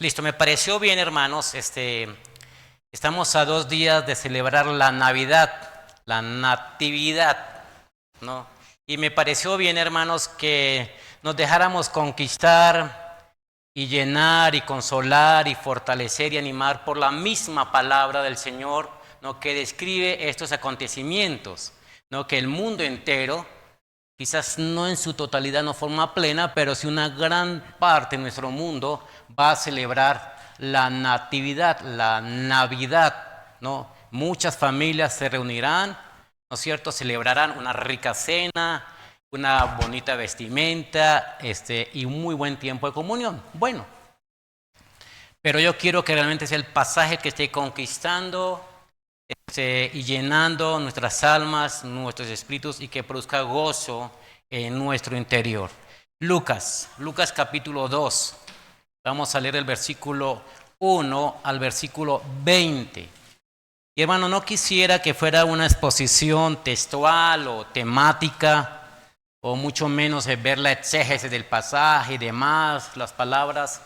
Listo, me pareció bien, hermanos. Estamos a 2 días de celebrar la Navidad, la Natividad, ¿no? Y me pareció bien, hermanos, que nos dejáramos conquistar y llenar y consolar y fortalecer y animar por la misma palabra del Señor, ¿no? Que describe estos acontecimientos, ¿no? Que el mundo entero, quizás no en su totalidad, no forma plena, pero sí una gran parte de nuestro mundo va a celebrar la Natividad, la Navidad, ¿no? Muchas familias se reunirán, ¿no es cierto? Celebrarán una rica cena, una bonita vestimenta, y un muy buen tiempo de comunión. Bueno, pero yo quiero que realmente sea el pasaje que esté conquistando y llenando nuestras almas, nuestros espíritus y que produzca gozo en nuestro interior. Lucas capítulo 2. Vamos a leer el versículo 1 al versículo 20. Y hermano, no quisiera que fuera una exposición textual o temática, o mucho menos ver la exégesis del pasaje y demás, las palabras.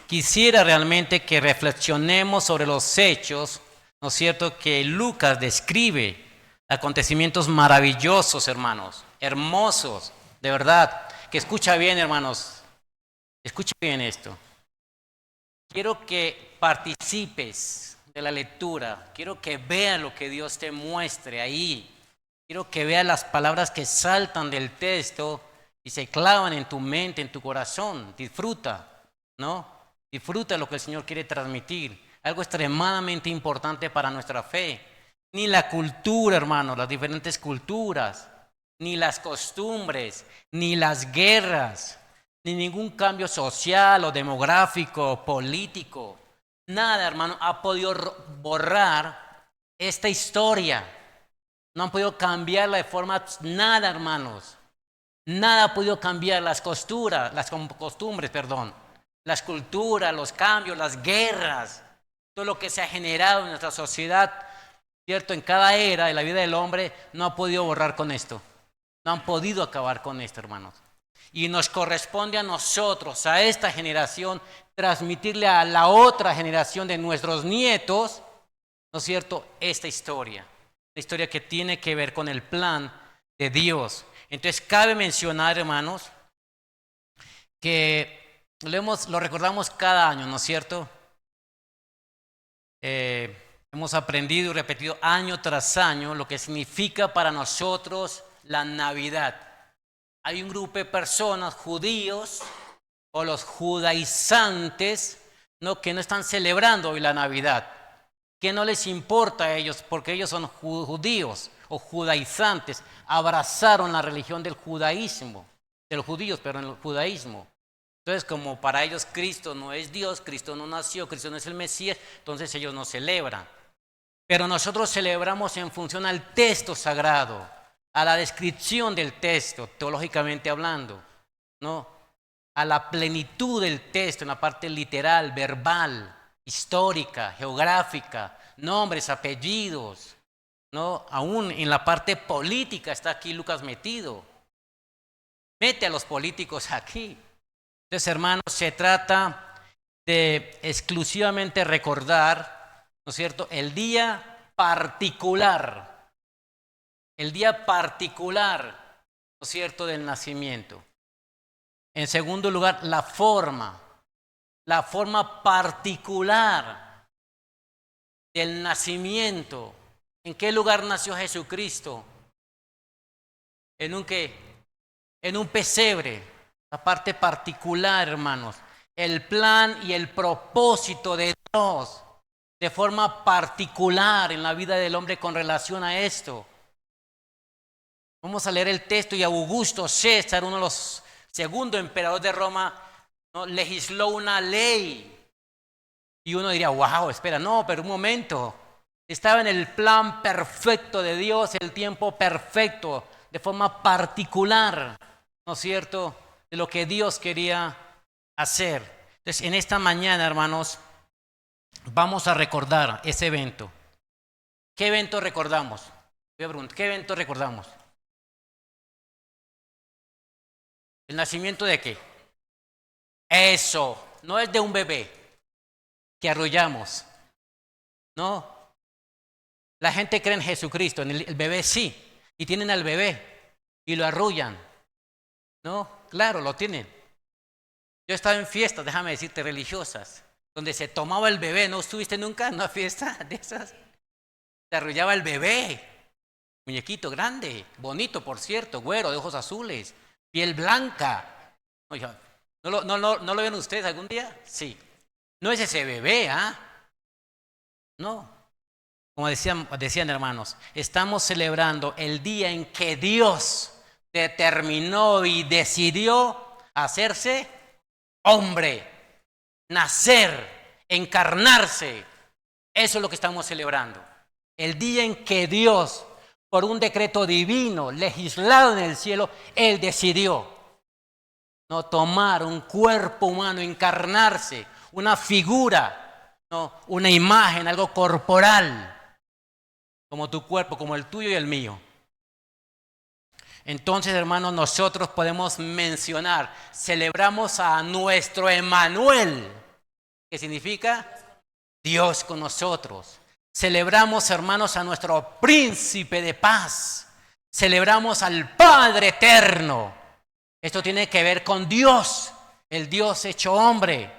Quisiera realmente que reflexionemos sobre los hechos, ¿no es cierto?, que Lucas describe, acontecimientos maravillosos, hermanos, hermosos, de verdad, que escucha bien, hermanos, escucha bien esto. Quiero que participes de la lectura, quiero que veas lo que Dios te muestre ahí, quiero que veas las palabras que saltan del texto y se clavan en tu mente, en tu corazón. Disfruta, ¿no? Disfruta lo que el Señor quiere transmitir, algo extremadamente importante para nuestra fe. Ni la cultura, hermano, las diferentes culturas, ni las costumbres, ni las guerras, ni ningún cambio social o demográfico o político. Nada, hermano, ha podido borrar esta historia. No han podido cambiarla de forma, nada, hermanos. Nada ha podido cambiar las costumbres, las culturas, los cambios, las guerras, todo lo que se ha generado en nuestra sociedad, ¿cierto? En cada era de la vida del hombre, no ha podido borrar con esto. No han podido acabar con esto, hermanos. Y nos corresponde a nosotros, a esta generación, transmitirle a la otra generación de nuestros nietos, ¿no es cierto?, esta historia. La historia que tiene que ver con el plan de Dios. Entonces cabe mencionar, hermanos, que lo recordamos cada año, ¿no es cierto? Hemos aprendido y repetido año tras año lo que significa para nosotros la Navidad. Hay un grupo de personas, judíos o los judaizantes, ¿no?, que no están celebrando hoy la Navidad, que no les importa a ellos porque ellos son judíos o judaizantes, abrazaron la religión del judaísmo, de los judíos, pero en el judaísmo. Entonces, como para ellos Cristo no es Dios, Cristo no nació, Cristo no es el Mesías, entonces ellos no celebran. Pero nosotros celebramos en función al texto sagrado, a la descripción del texto, teológicamente hablando, ¿no? A la plenitud del texto en la parte literal, verbal, histórica, geográfica, nombres, apellidos, ¿no? Aún en la parte política está aquí Lucas metido. Mete a los políticos aquí. Entonces, hermanos, se trata de exclusivamente recordar, ¿no es cierto?, el día particular, ¿no es cierto?, del nacimiento. En segundo lugar, la forma particular del nacimiento. ¿En qué lugar nació Jesucristo? ¿En un qué? En un pesebre. La parte particular, hermanos. El plan y el propósito de Dios de forma particular en la vida del hombre con relación a esto. Vamos a leer el texto y Augusto César, uno de los segundo emperador de Roma, ¿no?, legisló una ley. Y uno diría, wow, espera, no, pero un momento. Estaba en el plan perfecto de Dios, el tiempo perfecto, de forma particular, ¿no es cierto?, de lo que Dios quería hacer. Entonces, en esta mañana, hermanos, vamos a recordar ese evento. ¿Qué evento recordamos? Voy a preguntar, ¿qué evento recordamos? ¿El nacimiento de qué? Eso, no es de un bebé, que arrullamos. No, la gente cree en Jesucristo, en el bebé sí, y tienen al bebé y lo arrullan. No, claro, lo tienen. Yo he estado en fiestas, déjame decirte, religiosas, donde se tomaba el bebé. ¿No estuviste nunca en una fiesta de esas? Se arrullaba el bebé, muñequito grande, bonito por cierto, güero, de ojos azules, piel blanca. Oiga, ¿no lo ven ustedes algún día? Sí. No es ese bebé, ¿ah? No. Como decían hermanos, estamos celebrando el día en que Dios determinó y decidió hacerse hombre, nacer, encarnarse. Eso es lo que estamos celebrando. El día en que Dios, por un decreto divino, legislado en el cielo, Él decidió no tomar un cuerpo humano, encarnarse, una figura, no, una imagen, algo corporal, como tu cuerpo, como el tuyo y el mío. Entonces, hermanos, nosotros podemos mencionar, celebramos a nuestro Emmanuel, que significa Dios con nosotros. Celebramos, hermanos, a nuestro príncipe de paz. Celebramos al Padre eterno. Esto tiene que ver con Dios, el Dios hecho hombre.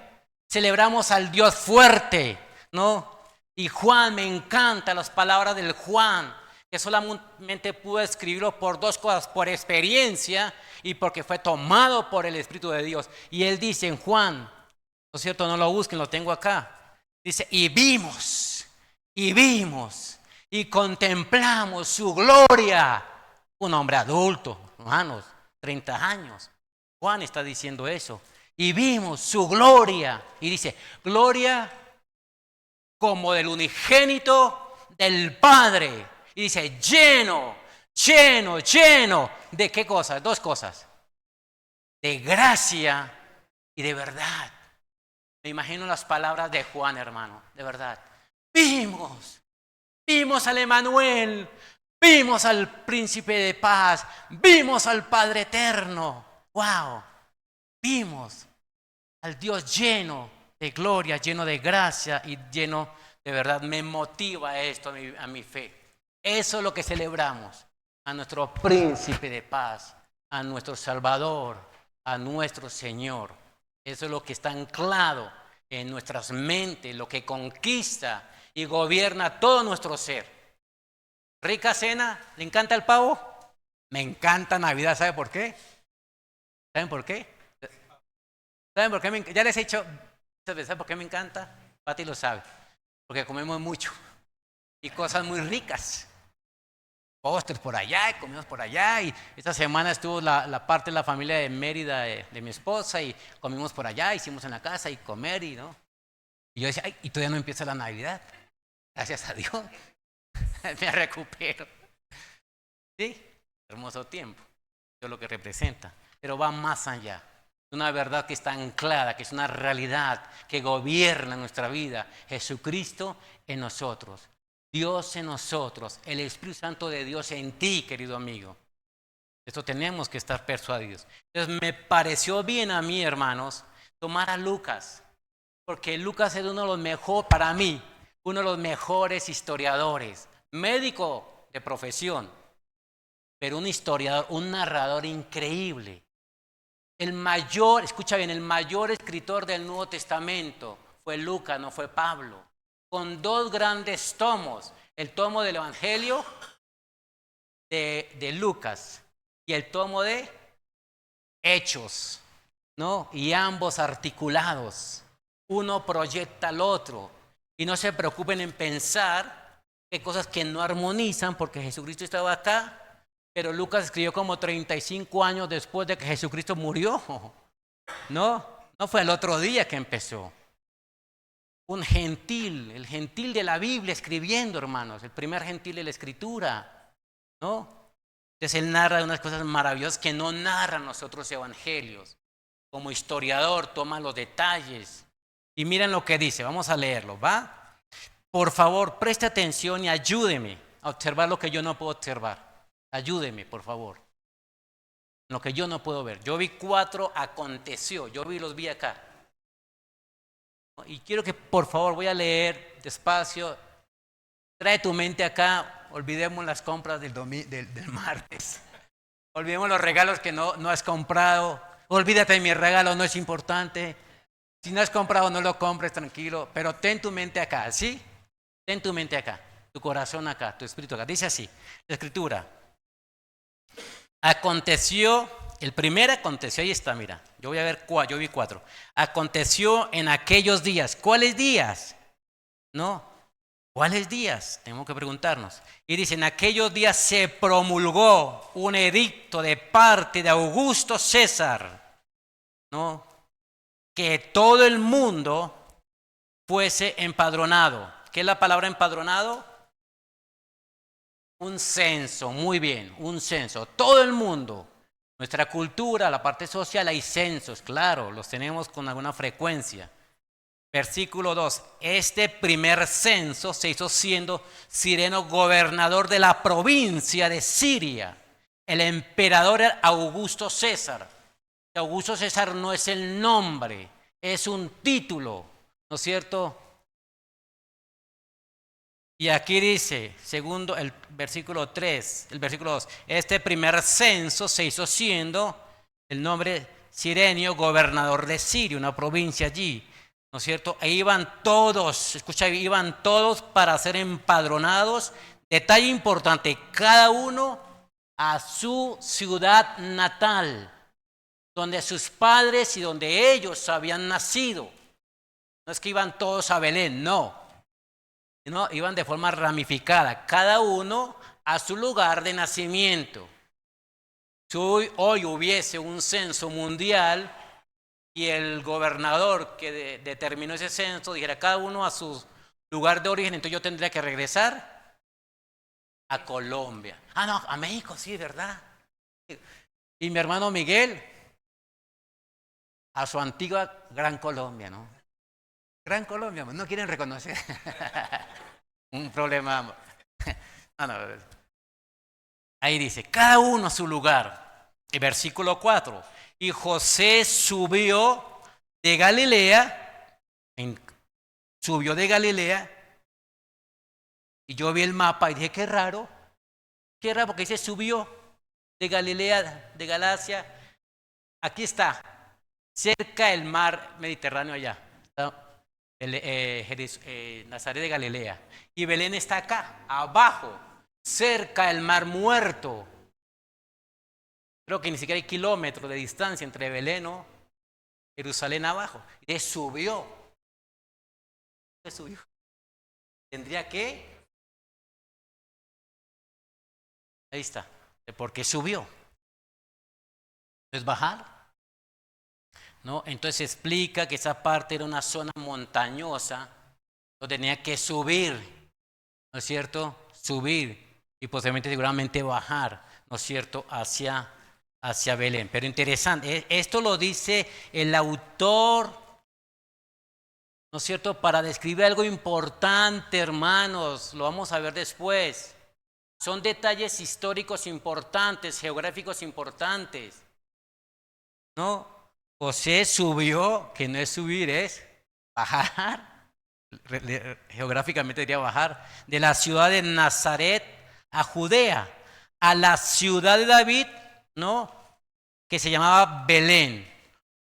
Celebramos al Dios fuerte, ¿no? Y Juan, me encantan las palabras del Juan, que solamente pudo escribirlo por dos cosas, por experiencia y porque fue tomado por el Espíritu de Dios. Y él dice en Juan, ¿no es cierto? No lo busquen, lo tengo acá. Dice, y vimos, y contemplamos su gloria. Un hombre adulto, hermanos, 30 años. Juan está diciendo eso. Y vimos su gloria. Y dice, gloria como del unigénito del Padre. Y dice, lleno ¿de qué cosas? Dos cosas. De gracia y de verdad. Me imagino las palabras de Juan, hermano, de verdad. Vimos al Emmanuel, vimos al príncipe de paz, vimos al Padre eterno. ¡Wow! Vimos al Dios lleno de gloria, lleno de gracia y lleno de verdad. Me motiva esto a mi fe. Eso es lo que celebramos, a nuestro príncipe de paz, a nuestro Salvador, a nuestro Señor. Eso es lo que está anclado en nuestras mentes, lo que conquista y gobierna todo nuestro ser. Rica cena, ¿le encanta el pavo? Me encanta Navidad, ¿sabe por qué? ¿Saben por qué? ¿Saben por qué? Ya les he dicho, ¿saben por qué me encanta? Pati lo sabe, porque comemos mucho y cosas muy ricas. Postres por allá, y comimos por allá, y esta semana estuvo la parte de la familia de Mérida de mi esposa y comimos por allá, hicimos en la casa y comer y no. Y yo decía, ay, y todavía no empieza la Navidad. Gracias a Dios. Me recupero. Sí, hermoso tiempo. Eso es lo que representa. Pero va más allá. Es una verdad que está anclada, que es una realidad que gobierna nuestra vida. Jesucristo en nosotros. Dios en nosotros, el Espíritu Santo de Dios en ti, querido amigo. Esto tenemos que estar persuadidos. Entonces me pareció bien a mí, hermanos, tomar a Lucas, porque Lucas es uno de los mejores, para mí, uno de los mejores historiadores, médico de profesión, pero un historiador, un narrador increíble. El mayor, escucha bien, el mayor escritor del Nuevo Testamento fue Lucas, no fue Pablo. Con dos grandes tomos, el tomo del Evangelio de Lucas y el tomo de Hechos, ¿no? Y ambos articulados, uno proyecta al otro, y no se preocupen en pensar que cosas que no armonizan, porque Jesucristo estaba acá, pero Lucas escribió como 35 años después de que Jesucristo murió, no fue el otro día que empezó. Un gentil, el gentil de la Biblia escribiendo, hermanos, el primer gentil de la Escritura, ¿no? Entonces él narra unas cosas maravillosas que no narran los otros evangelios. Como historiador toma los detalles. Y miren lo que dice, vamos a leerlo, ¿va? Por favor, preste atención y ayúdeme a observar lo que yo no puedo observar. Ayúdeme, por favor. Lo que yo no puedo ver. Yo vi 4 aconteció, los vi acá. Y quiero que por favor voy a leer despacio. Trae tu mente acá, olvidemos las compras del martes. Olvidemos los regalos que no has comprado. Olvídate de mi regalo, no es importante. Si no has comprado, no lo compres, tranquilo. Pero ten tu mente acá, ¿sí? Ten tu mente acá, tu corazón acá, tu espíritu acá. Dice así, la escritura. Aconteció, el primer aconteció, ahí está, mira. Yo vi 4. Aconteció en aquellos días. ¿Cuáles días? No. ¿Cuáles días? Tenemos que preguntarnos. Y dice, en aquellos días se promulgó un edicto de parte de Augusto César, ¿no? Que todo el mundo fuese empadronado. ¿Qué es la palabra empadronado? Un censo, muy bien, un censo. Todo el mundo. Nuestra cultura, la parte social, hay censos, claro, los tenemos con alguna frecuencia. Versículo 2. Este primer censo se hizo siendo Cirenio gobernador de la provincia de Siria. El emperador era Augusto César. Augusto César no es el nombre, es un título, ¿no es cierto? Y aquí dice, segundo el versículo 3, el versículo 2, este primer censo se hizo siendo el nombre Cirenio gobernador de Siria, una provincia allí. ¿No es cierto? Ahí iban todos, escucha, iban todos para ser empadronados. Detalle importante, cada uno a su ciudad natal, donde sus padres y donde ellos habían nacido. No es que iban todos a Belén, no. Iban de forma ramificada, cada uno a su lugar de nacimiento. Si hoy hubiese un censo mundial, y el gobernador que determinó ese censo dijera cada uno a su lugar de origen, entonces yo tendría que regresar a Colombia. Ah, no, a México, sí, ¿verdad? Y mi hermano Miguel a su antigua Gran Colombia, ¿no? Gran Colombia, no quieren reconocer. Un problema. No, no. Ahí dice, cada uno a su lugar. El versículo 4. Y José subió de Galilea, y yo vi el mapa y dije, qué raro, porque dice subió de Galilea, de Galacia, aquí está, cerca del mar Mediterráneo allá, Nazaret de Galilea, y Belén está acá, abajo, cerca del mar Muerto. Creo que ni siquiera hay kilómetros de distancia entre Belén y Jerusalén abajo. Y subió. Tendría que. Ahí está. ¿Por qué subió? ¿Es bajar? ¿No? Entonces explica que esa parte era una zona montañosa donde tenía que subir. ¿No es cierto? Subir. Y posiblemente seguramente bajar. ¿No es cierto? Hacia Belén. Pero interesante, esto lo dice el autor, ¿no es cierto?, para describir algo importante, hermanos, lo vamos a ver después. Son detalles históricos importantes, geográficos importantes, ¿no? José subió, que no es subir, es bajar, geográficamente diría bajar, de la ciudad de Nazaret a Judea, a la ciudad de David, ¿no?, que se llamaba Belén.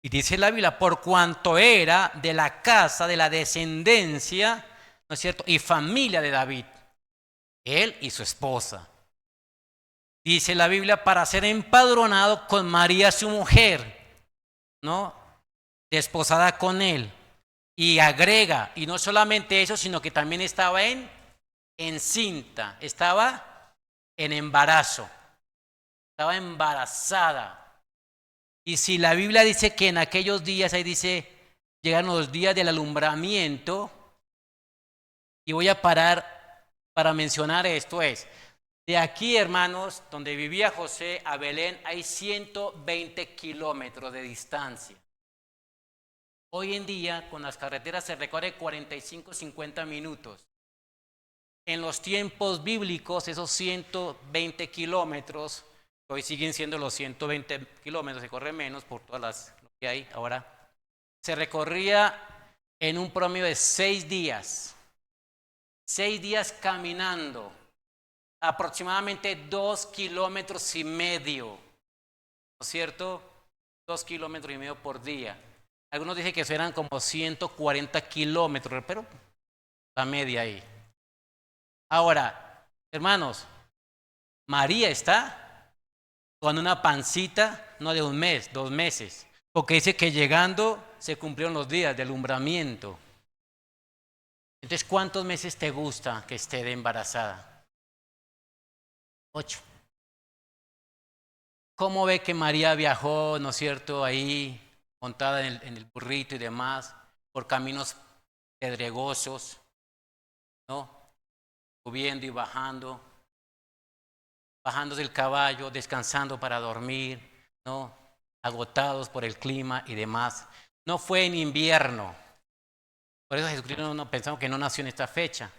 Y dice la Biblia, por cuanto era de la casa de la descendencia, ¿no es cierto?, y familia de David, él y su esposa. Dice la Biblia, para ser empadronado con María su mujer, ¿no?, desposada con él. Y agrega, y no solamente eso, sino que también estaba encinta, estaba en embarazo, estaba embarazada. Y si la Biblia dice que en aquellos días, ahí dice, llegaron los días del alumbramiento, y voy a parar para mencionar esto, de aquí, hermanos, donde vivía José a Belén, hay 120 kilómetros de distancia. Hoy en día, con las carreteras se recorre 45, 50 minutos. En los tiempos bíblicos, esos 120 kilómetros, hoy siguen siendo los 120 kilómetros, se corre menos por todas lo que hay ahora, se recorría en un promedio de 6 días. 6 días caminando, aproximadamente 2,5 kilómetros, ¿no es cierto? 2,5 kilómetros por día. Algunos dicen que eso eran como 140 kilómetros, pero la media ahí. Ahora, hermanos, María está con una pancita, no de 1 mes, 2 meses, porque dice que llegando se cumplieron los días del alumbramiento. Entonces, ¿cuántos meses te gusta que esté de embarazada? 8. ¿Cómo ve que María viajó, no es cierto, ahí montada en el burrito y demás, por caminos pedregosos, ¿no? Subiendo y bajando del caballo, descansando para dormir, ¿no? Agotados por el clima y demás. No fue en invierno. Por eso Jesucristo no pensamos que no nació en esta fecha,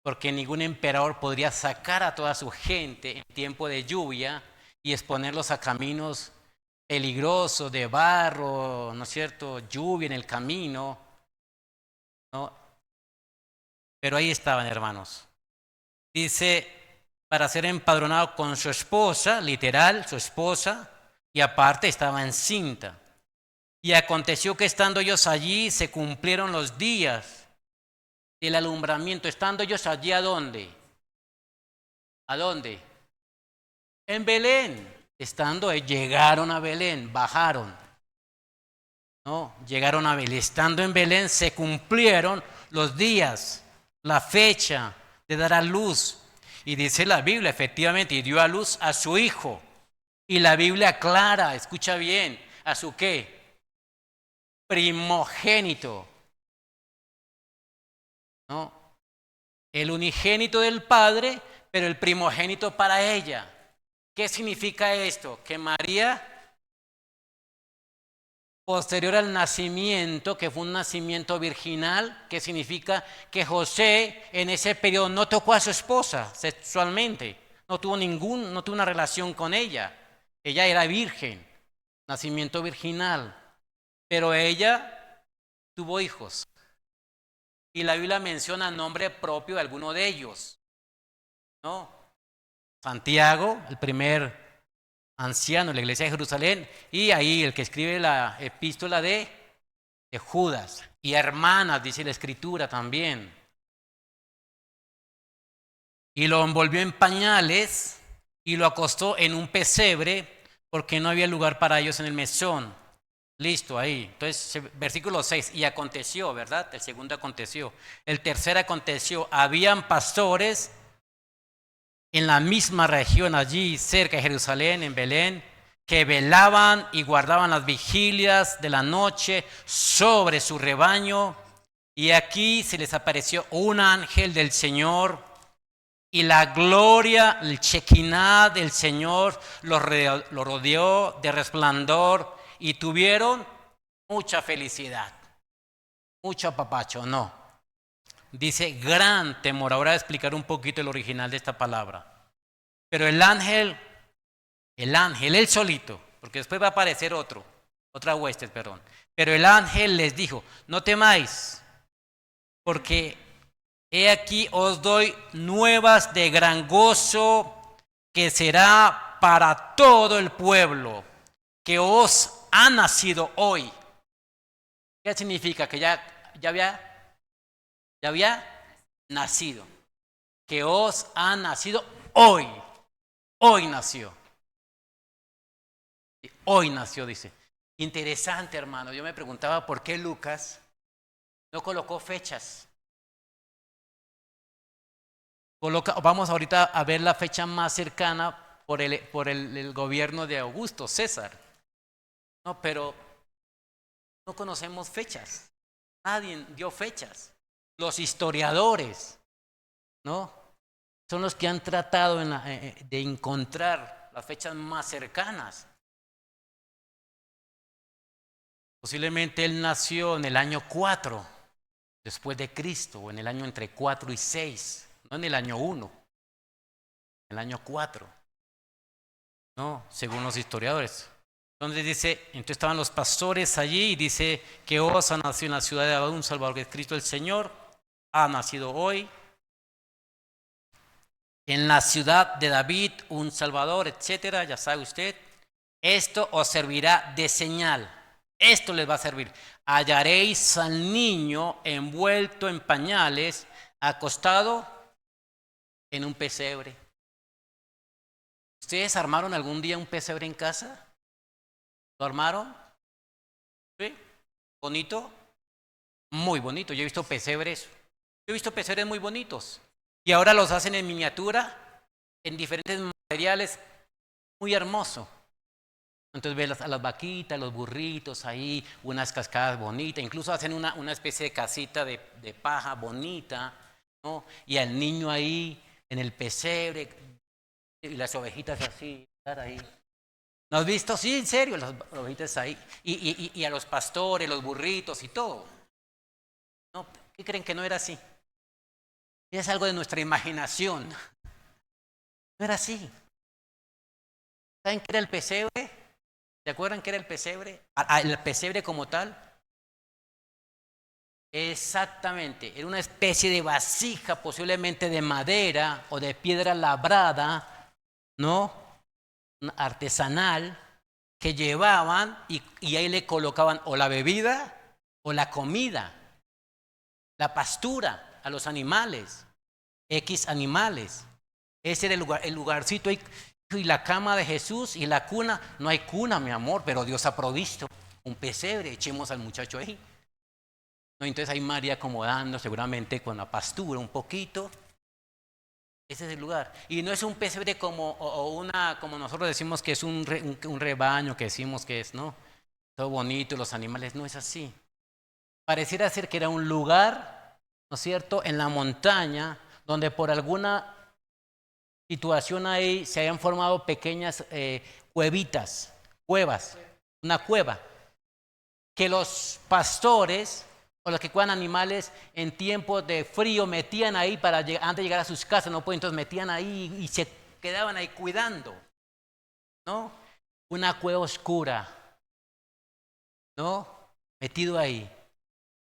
porque ningún emperador podría sacar a toda su gente en tiempo de lluvia y exponerlos a caminos peligrosos de barro, ¿no es cierto? Lluvia en el camino, ¿no? Pero ahí estaban, hermanos. Dice, para ser empadronado con su esposa, literal, su esposa, y aparte estaba encinta. Y aconteció que estando ellos allí se cumplieron los días del alumbramiento. Estando ellos allí, ¿a dónde? ¿A dónde? En Belén. Llegaron a Belén, bajaron. No, llegaron a Belén. Estando en Belén se cumplieron los días, la fecha de dar a luz. Y dice la Biblia, efectivamente, y dio a luz a su hijo. Y la Biblia aclara, escucha bien, ¿a su qué? Primogénito. ¿No? El unigénito del Padre, pero el primogénito para ella. ¿Qué significa esto? Que María, posterior al nacimiento, que fue un nacimiento virginal, que significa que José en ese periodo no tocó a su esposa sexualmente, no tuvo una relación con ella. Ella era virgen, nacimiento virginal, pero ella tuvo hijos. Y la Biblia menciona nombre propio de alguno de ellos, ¿no? Santiago, el primer anciano de la iglesia de Jerusalén, y ahí el que escribe la epístola de Judas, y hermanas, dice la escritura también. Y lo envolvió en pañales y lo acostó en un pesebre porque no había lugar para ellos en el mesón. Listo, ahí. Entonces, versículo 6, y aconteció, ¿verdad? El segundo aconteció. El tercer aconteció, habían pastores en la misma región allí, cerca de Jerusalén, en Belén, que velaban y guardaban las vigilias de la noche sobre su rebaño. Y aquí se les apareció un ángel del Señor, y la gloria, el Shekinah del Señor lo rodeó de resplandor, y tuvieron mucha felicidad, mucho apapacho, no. Dice gran temor. Ahora voy a explicar un poquito el original de esta palabra. Pero el ángel, él solito, porque después va a aparecer otra hueste, perdón. Pero el ángel les dijo, no temáis, porque he aquí os doy nuevas de gran gozo, que será para todo el pueblo, que os ha nacido hoy. ¿Qué significa? Que ya había nacido. Que os ha nacido hoy. Hoy nació. Hoy nació, dice. Interesante, hermano. Yo me preguntaba por qué Lucas no colocó fechas. Vamos ahorita a ver la fecha más cercana por el gobierno de Augusto César. No, pero no conocemos fechas. Nadie dio fechas. Los historiadores, ¿no? Son los que han tratado de encontrar las fechas más cercanas. Posiblemente él nació en el año 4 después de Cristo, o en el año entre 4 y 6, no en el año 1, en el año 4, ¿no? Según los historiadores. Donde dice, entonces estaban los pastores allí y dice que os ha nacido en la ciudad de David un Salvador, que es Cristo el Señor, ha nacido hoy. En la ciudad de David un Salvador, etcétera, ya sabe usted. Esto os servirá de señal. Esto les va a servir. Hallaréis al niño envuelto en pañales, acostado en un pesebre. ¿Ustedes armaron algún día un pesebre en casa? ¿Lo armaron? ¿Sí? ¿Bonito? Muy bonito. Yo he visto pesebres. Yo he visto pesebres muy bonitos. Y ahora los hacen en miniatura, en diferentes materiales. Muy hermoso. Entonces ves a las vaquitas, los burritos ahí, unas cascadas bonitas. Incluso hacen una especie de casita de paja bonita, ¿no? Y al niño ahí en el pesebre y las ovejitas así, estar ahí. ¿No has visto? Sí, en serio, las ovejitas ahí. Y a los pastores, los burritos y todo. ¿No? ¿Qué creen que no era así? Es algo de nuestra imaginación. No era así. ¿Saben qué era el pesebre? ¿Se acuerdan qué era el pesebre? El pesebre como tal. Exactamente, era una especie de vasija, posiblemente de madera o de piedra labrada, ¿no? Artesanal, que llevaban y ahí le colocaban o la bebida o la comida, la pastura a los animales, X animales. Ese era el lugarcito ahí, y la cama de Jesús y la cuna. No hay cuna, mi amor, pero Dios ha provisto un pesebre, echemos al muchacho ahí. ¿No? Entonces ahí María acomodando seguramente con la pastura un poquito. Ese es el lugar. Y no es un pesebre como como nosotros decimos que es un rebaño, que decimos que es, ¿no? Todo bonito, los animales, no es así. Pareciera ser que era un lugar, ¿no es cierto?, en la montaña, donde por alguna situación ahí se habían formado pequeñas cuevas, una cueva, que los pastores o los que cuidan animales en tiempos de frío metían ahí para antes de llegar a sus casas, no pueden, entonces metían ahí y se quedaban ahí cuidando, ¿no? Una cueva oscura, ¿no? Metido ahí,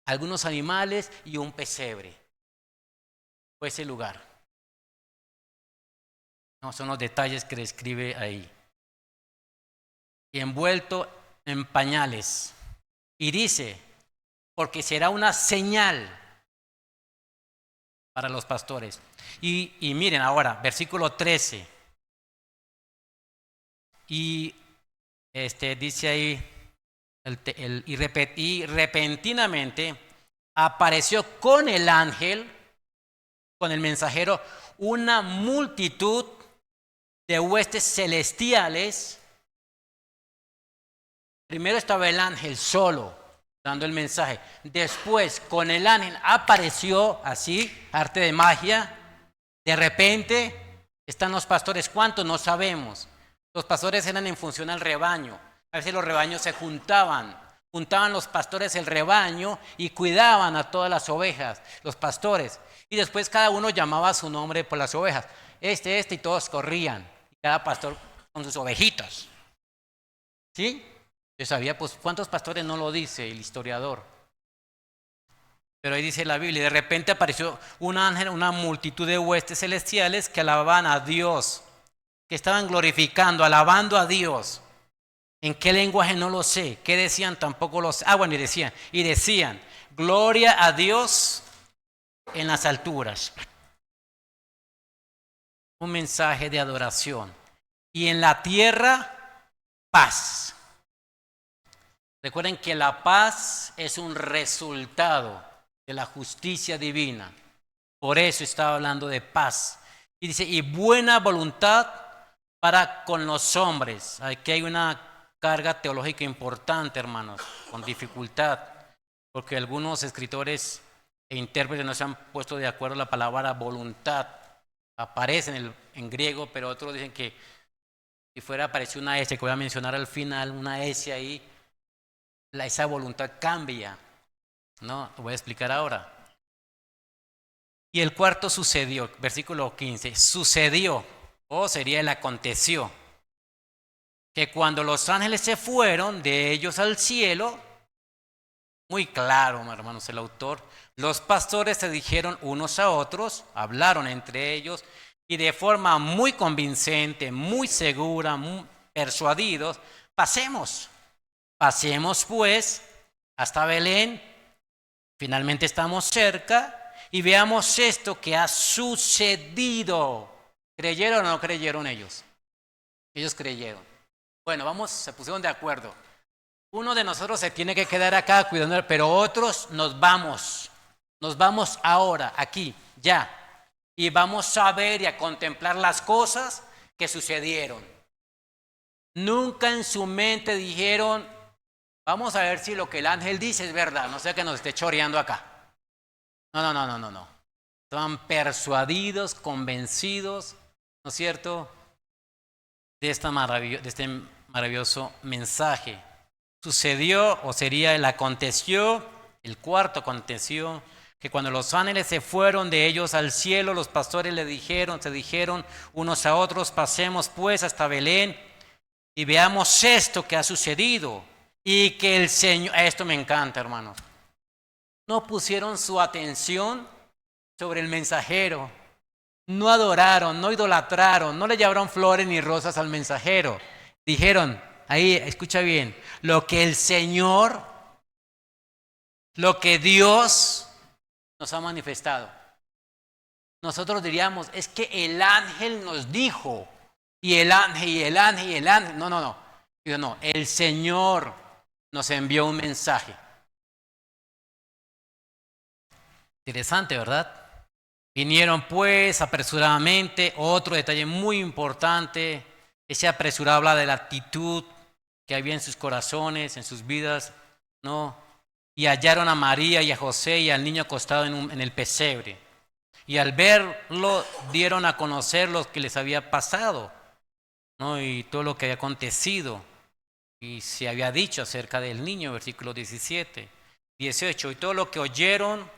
algunos animales y un pesebre. Fue ese lugar. No, son los detalles que describe ahí. Y envuelto en pañales. Y dice, porque será una señal para los pastores. Y miren ahora, versículo 13. Y dice ahí, y repentinamente apareció con el ángel, con el mensajero, una multitud de huestes celestiales. Primero estaba el ángel solo, dando el mensaje. Después, con el ángel apareció así, arte de magia. De repente, están los pastores. ¿Cuántos? No sabemos. Los pastores eran en función al rebaño. A veces los rebaños se juntaban los pastores el rebaño y cuidaban a todas las ovejas, los pastores. Y después cada uno llamaba su nombre por las ovejas. Y todos corrían. Y cada pastor con sus ovejitas. ¿Sí? Yo sabía, pues, ¿cuántos pastores no lo dice el historiador? Pero ahí dice la Biblia, y de repente apareció un ángel, una multitud de huestes celestiales que alababan a Dios, que estaban glorificando, alabando a Dios. ¿En qué lenguaje? No lo sé. ¿Qué decían? Tampoco lo sé. Bueno, y decían, gloria a Dios en las alturas. Un mensaje de adoración. Y en la tierra, paz. Recuerden que la paz es un resultado de la justicia divina. Por eso estaba hablando de paz. Y dice, y buena voluntad para con los hombres. Aquí hay una carga teológica importante, hermanos, con dificultad, porque algunos escritores e intérpretes no se han puesto de acuerdo en la palabra voluntad. Aparece en griego, pero otros dicen que si fuera apareció una S, que voy a mencionar al final, una S ahí, esa voluntad cambia. No, lo voy a explicar ahora. Y el cuarto sucedió, versículo 15, sucedió, o sería el aconteció. que cuando los ángeles se fueron de ellos al cielo, muy claro, hermanos, el autor, los pastores se dijeron unos a otros, hablaron entre ellos y de forma muy convincente, muy segura, muy persuadidos, pasemos pues hasta Belén, finalmente estamos cerca y veamos esto que ha sucedido. ¿Creyeron o no creyeron ellos? Ellos creyeron. Bueno, se pusieron de acuerdo. Uno de nosotros se tiene que quedar acá cuidando, pero otros nos vamos ahora, aquí, ya, y vamos a ver y a contemplar las cosas que sucedieron. Nunca en su mente dijeron, vamos a ver si lo que el ángel dice es verdad, no sea que nos esté choreando acá. No. Estaban persuadidos, convencidos, ¿no es cierto?, de este maravilloso mensaje. Sucedió, o sería el cuarto aconteció, que cuando los ángeles se fueron de ellos al cielo, los pastores se dijeron unos a otros, pasemos pues hasta Belén y veamos esto que ha sucedido. Y que el Señor, esto me encanta, hermanos, no pusieron su atención sobre el mensajero, no adoraron, no idolatraron, no le llevaron flores ni rosas al mensajero. Dijeron, ahí, escucha bien, lo que el Señor, lo que Dios nos ha manifestado. Nosotros diríamos, es que el ángel nos dijo, y el ángel. No. Digo, no, el Señor nos envió un mensaje. Interesante, ¿verdad? Vinieron pues apresuradamente. Otro detalle muy importante, ese apresurado habla de la actitud que había en sus corazones, en sus vidas, ¿no? Y hallaron a María y a José y al niño acostado en el pesebre. Y al verlo dieron a conocer lo que les había pasado, ¿no? Y todo lo que había acontecido. Y se había dicho acerca del niño, versículo 17, 18. Y todo lo que oyeron,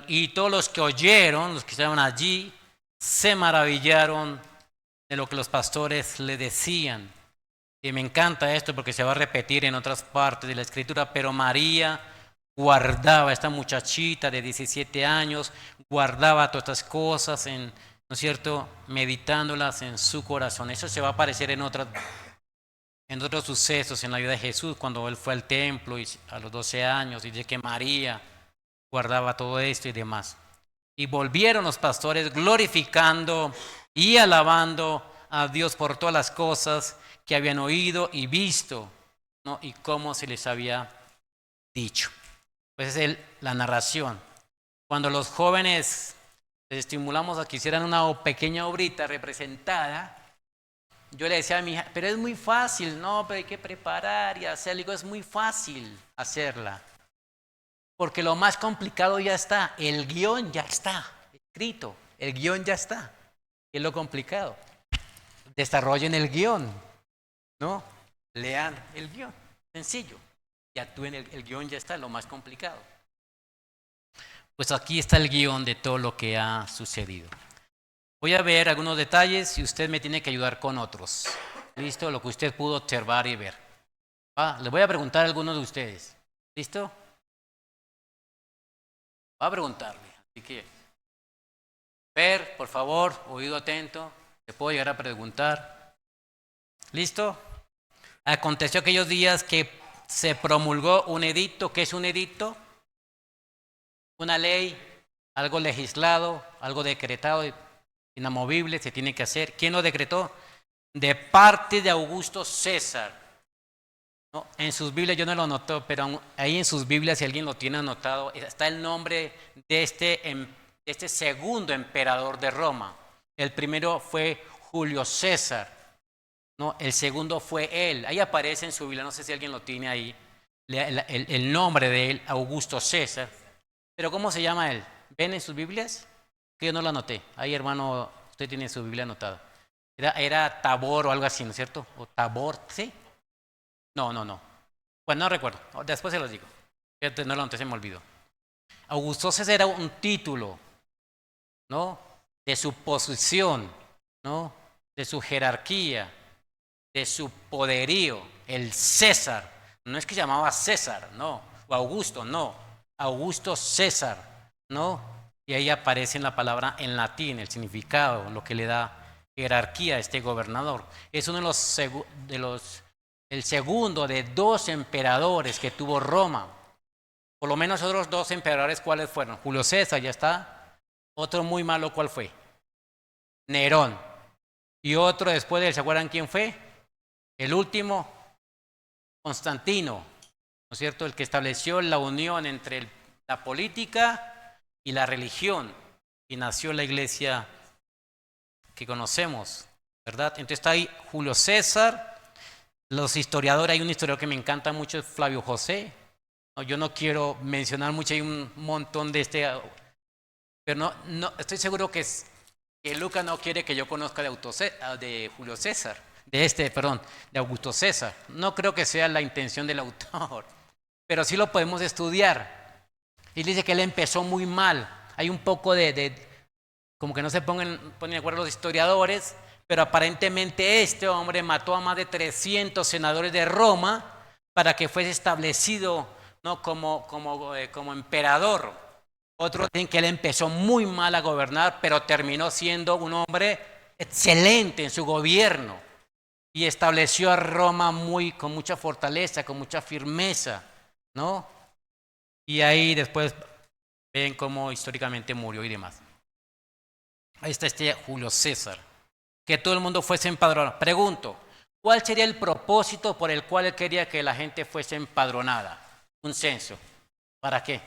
y todos los que oyeron, los que estaban allí, se maravillaron de lo que los pastores le decían. Y me encanta esto porque se va a repetir en otras partes de la Escritura, pero María guardaba, esta muchachita de 17 años, guardaba todas estas cosas, ¿no es cierto?, meditándolas en su corazón. Eso se va a aparecer en otros sucesos en la vida de Jesús, cuando él fue al templo y a los 12 años, y dice que María guardaba todo esto y demás. Y volvieron los pastores glorificando y alabando a Dios por todas las cosas que habían oído y visto, ¿no? Y cómo se les había dicho. Pues es la narración. Cuando los jóvenes les estimulamos a que hicieran una pequeña obrita representada, yo le decía a mi hija, pero es muy fácil, no, pero hay que preparar y hacerla. Digo, es muy fácil hacerla, porque lo más complicado ya está, el guión ya está escrito, el guión ya está. ¿Qué es lo complicado? Desarrollen el guión, ¿no? Lean el guión, sencillo. Y actúen, el guión ya está, lo más complicado. Pues aquí está el guión de todo lo que ha sucedido. Voy a ver algunos detalles y usted me tiene que ayudar con otros. ¿Listo? Lo que usted pudo observar y ver. Les voy a preguntar a algunos de ustedes. ¿Listo? Va a preguntarle. Así que, ver, por favor, oído atento. ¿Te puedo llegar a preguntar? ¿Listo? Aconteció aquellos días que se promulgó un edicto. ¿Qué es un edicto? Una ley, algo legislado, algo decretado, inamovible, se tiene que hacer. ¿Quién lo decretó? De parte de Augusto César. ¿No? En sus Biblias yo no lo anoté, pero ahí en sus Biblias, si alguien lo tiene anotado, está el nombre de este segundo emperador de Roma. El primero fue Julio César, ¿no? El segundo fue él. Ahí aparece en su Biblia, no sé si alguien lo tiene ahí, el nombre de él, Augusto César. Pero ¿cómo se llama él? ¿Ven en sus Biblias? Que yo no lo anoté. Ahí, hermano, usted tiene su Biblia anotada. Era Tabor o algo así, ¿no es cierto? O Tabor, ¿sí? No. Bueno, no recuerdo. Después se los digo. No lo anoté, se me olvidó. Augusto César era un título, ¿no? De su posición, ¿no? De su jerarquía. de su poderío, el César. No es que llamaba César, no, o Augusto, no, Augusto César, ¿no? Y ahí aparece en la palabra en latín, el significado, lo que le da jerarquía a este gobernador. Es uno el segundo de 2 emperadores que tuvo Roma. Por lo menos otros 2 emperadores, ¿cuáles fueron? Julio César, ya está. Otro muy malo, ¿cuál fue? Nerón. Y otro después de él, ¿se acuerdan quién fue? El último, Constantino, ¿no es cierto? El que estableció la unión entre la política y la religión y nació la iglesia que conocemos, ¿verdad? Entonces está ahí Julio César, los historiadores, hay un historiador que me encanta mucho, es Flavio José. No, yo no quiero mencionar mucho, hay un montón de pero no estoy seguro que Lucas no quiere que yo conozca de Julio César, de Augusto César. No creo que sea la intención del autor, pero sí lo podemos estudiar. Y dice que él empezó muy mal. Hay un poco como que no se ponen de acuerdo los historiadores, pero aparentemente este hombre mató a más de 300 senadores de Roma para que fuese establecido, ¿no? como emperador. Otros dicen que él empezó muy mal a gobernar, pero terminó siendo un hombre excelente en su gobierno y estableció a Roma con mucha fortaleza, con mucha firmeza, ¿no? Y ahí después ven cómo históricamente murió y demás. Ahí está este Julio César, que todo el mundo fuese empadronado. Pregunto, ¿cuál sería el propósito por el cual él quería que la gente fuese empadronada? Un censo. ¿Para qué?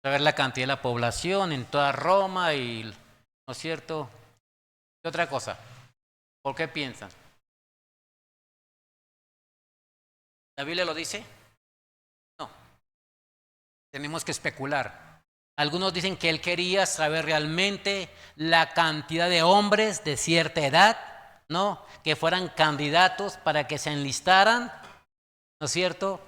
Saber la cantidad de la población en toda Roma ¿no es cierto? ¿Qué otra cosa? ¿Por qué piensan? ¿La Biblia lo dice? No. Tenemos que especular. Algunos dicen que él quería saber realmente la cantidad de hombres de cierta edad, ¿no? Que fueran candidatos para que se enlistaran, ¿no es cierto?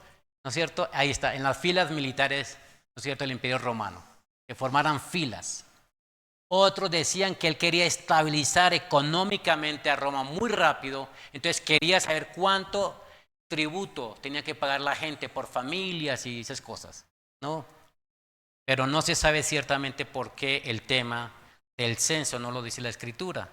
¿No es cierto? Ahí está, en las filas militares, ¿no es cierto?, del Imperio Romano, que formaran filas. Otros decían que él quería estabilizar económicamente a Roma muy rápido, entonces quería saber cuánto tributo tenía que pagar la gente por familias y esas cosas, ¿no? Pero no se sabe ciertamente por qué el tema del censo, no lo dice la Escritura.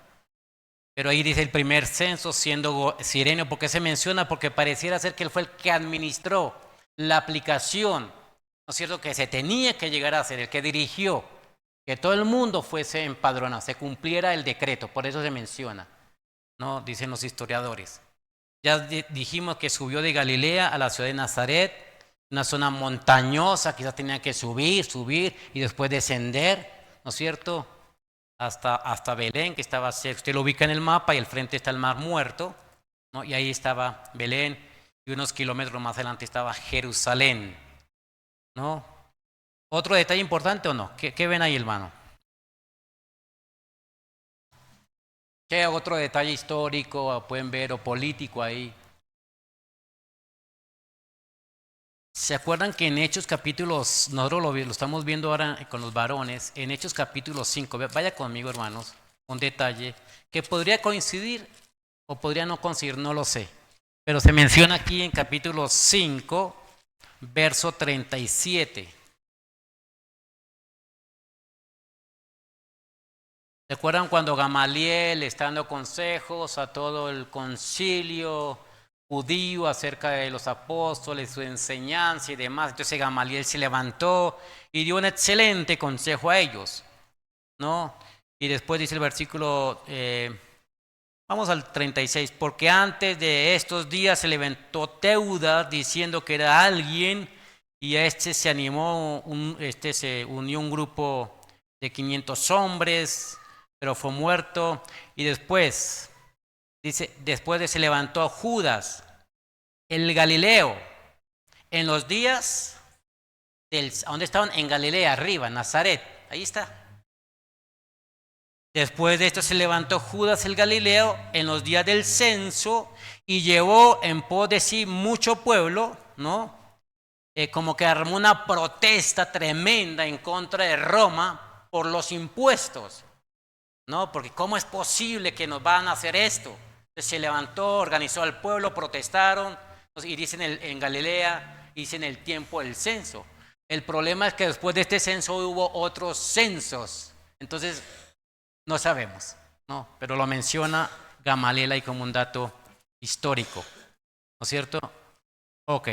Pero ahí dice el primer censo siendo Cirenio. ¿Por qué se menciona? Porque pareciera ser que él fue el que administró la aplicación, ¿no es cierto?, que se tenía que llegar a hacer, el que dirigió, que todo el mundo fuese empadronado, se cumpliera el decreto, por eso se menciona, ¿no? Dicen los historiadores. Ya dijimos que subió de Galilea a la ciudad de Nazaret, una zona montañosa, quizás tenía que subir y después descender, ¿no es cierto?, hasta Belén, que estaba cerca. Usted lo ubica en el mapa y al frente está el Mar Muerto, ¿no? Y ahí estaba Belén y unos kilómetros más adelante estaba Jerusalén, ¿no? ¿Otro detalle importante o no? ¿Qué ven ahí, hermano? ¿Qué otro detalle histórico pueden ver o político ahí? ¿Se acuerdan que en Hechos capítulos, nosotros lo estamos viendo ahora con los varones, en Hechos capítulo 5, vaya conmigo, hermanos, un detalle que podría coincidir o podría no coincidir, no lo sé, pero se menciona aquí en capítulo 5, verso 37. ¿Se acuerdan cuando Gamaliel está dando consejos a todo el concilio judío acerca de los apóstoles, su enseñanza y demás? Entonces Gamaliel se levantó y dio un excelente consejo a ellos, ¿no? Y después dice el versículo, vamos al 36, porque antes de estos días se levantó Teudas diciendo que era alguien y a se animó, se unió un grupo de 500 hombres, pero fue muerto. Y después, dice, después se levantó Judas, el Galileo, en los días ¿dónde estaban? En Galilea, arriba, Nazaret, ahí está. Después de esto se levantó Judas el Galileo en los días del censo y llevó en pos de sí mucho pueblo, ¿no? Como que armó una protesta tremenda en contra de Roma por los impuestos. No, porque ¿cómo es posible que nos van a hacer esto? Entonces se levantó, organizó al pueblo, protestaron, y dicen en Galilea, dicen el tiempo del censo. El problema es que después de este censo hubo otros censos. Entonces, no sabemos, ¿no? Pero lo menciona Gamaliel ahí como un dato histórico, ¿no es cierto? Ok.